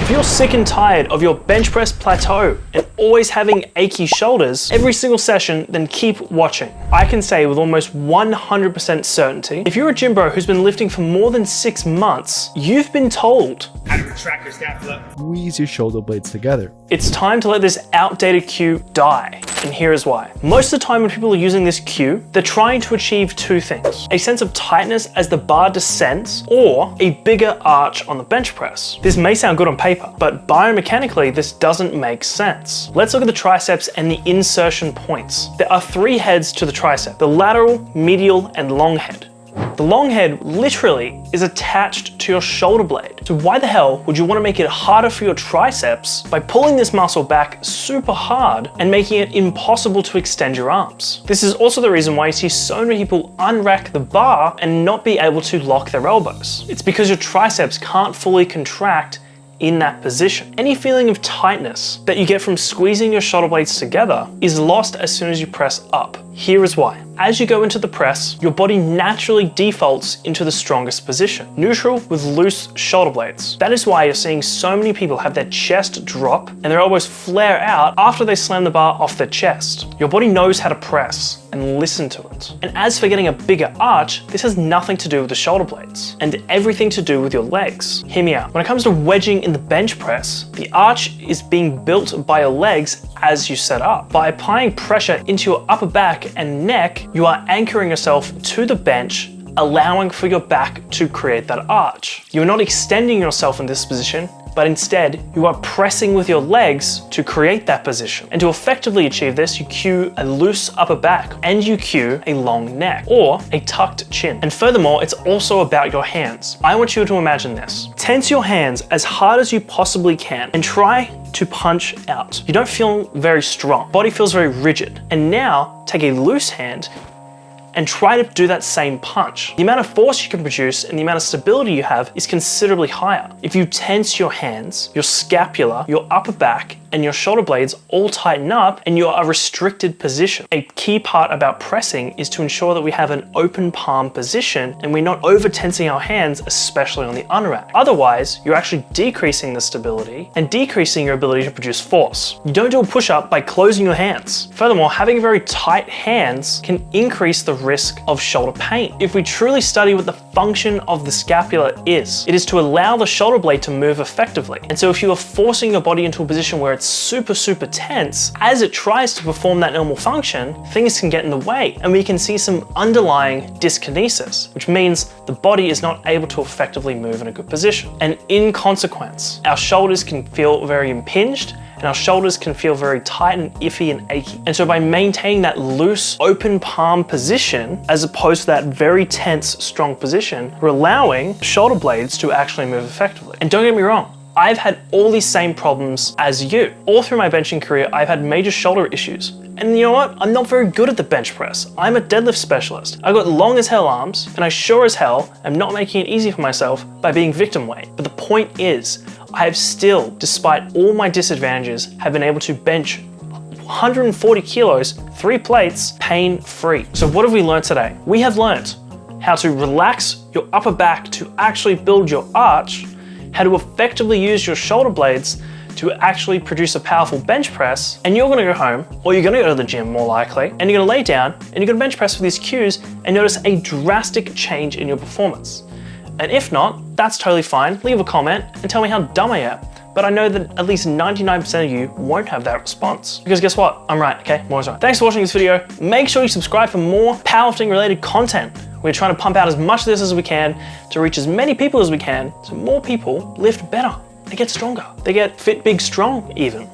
If you're sick and tired of your bench press plateau and always having achy shoulders every single session, then keep watching. I can say with almost 100% certainty, if you're a gym bro who's been lifting for more than 6 months, you've been told how to retract your scapula. Squeeze your shoulder blades together. It's time to let this outdated cue die. And here is why. Most of the time when people are using this cue, they're trying to achieve two things: a sense of tightness as the bar descends, or a bigger arch on the bench press. This may sound good on paper, but biomechanically, this doesn't make sense. Let's look at the triceps and the insertion points. There are 3 heads to the tricep: the lateral, medial, and long head. The long head literally is attached to your shoulder blade. So why the hell would you want to make it harder for your triceps by pulling this muscle back super hard and making it impossible to extend your arms? This is also the reason why you see so many people unrack the bar and not be able to lock their elbows. It's because your triceps can't fully contract in that position. Any feeling of tightness that you get from squeezing your shoulder blades together is lost as soon as you press up. Here is why. As you go into the press, your body naturally defaults into the strongest position, neutral with loose shoulder blades. That is why you're seeing so many people have their chest drop and their elbows flare out after they slam the bar off their chest. Your body knows how to press and listen to it. And as for getting a bigger arch, this has nothing to do with the shoulder blades and everything to do with your legs. Hear me out. When it comes to wedging in the bench press, the arch is being built by your legs as you set up. By applying pressure into your upper back and neck, you are anchoring yourself to the bench, allowing for your back to create that arch. You're not extending yourself in this position, but instead you are pressing with your legs to create that position. And to effectively achieve this, you cue a loose upper back and you cue a long neck or a tucked chin. And furthermore, it's also about your hands. I want you to imagine this. Tense your hands as hard as you possibly can and try to punch out. You don't feel very strong. Body feels very rigid. And now take a loose hand and try to do that same punch. The amount of force you can produce and the amount of stability you have is considerably higher. If you tense your hands, your scapula, your upper back, and your shoulder blades all tighten up and you're a restricted position. A key part about pressing is to ensure that we have an open palm position and we're not over tensing our hands, especially on the unrack. Otherwise, you're actually decreasing the stability and decreasing your ability to produce force. You don't do a push-up by closing your hands. Furthermore, having very tight hands can increase the risk of shoulder pain. If we truly study what the function of the scapula is, it is to allow the shoulder blade to move effectively. And so if you are forcing your body into a position where it's super tense, as it tries to perform that normal function, things can get in the way and we can see some underlying dyskinesis, which means the body is not able to effectively move in a good position. And in consequence, our shoulders can feel very impinged and our shoulders can feel very tight and iffy and achy. And so by maintaining that loose, open palm position, as opposed to that very tense, strong position, we're allowing shoulder blades to actually move effectively. And don't get me wrong, I've had all these same problems as you. All through my benching career, I've had major shoulder issues. And you know what? I'm not very good at the bench press. I'm a deadlift specialist. I've got long as hell arms, and I sure as hell am not making it easy for myself by being victim weight. But the point is, I have still, despite all my disadvantages, have been able to bench 140 kilos, 3 plates, pain-free. So what have we learned today? We have learned how to relax your upper back to actually build your arch, how to effectively use your shoulder blades to actually produce a powerful bench press, and you're gonna go home, or you're gonna go to the gym more likely, and you're gonna lay down, and you're gonna bench press with these cues and notice a drastic change in your performance. And if not, that's totally fine. Leave a comment and tell me how dumb I am. But I know that at least 99% of you won't have that response. Because guess what? I'm right, okay? More is right. Thanks for watching this video. Make sure you subscribe for more powerlifting related content. We're trying to pump out as much of this as we can to reach as many people as we can so more people lift better. They get stronger. They get fit, big, strong even.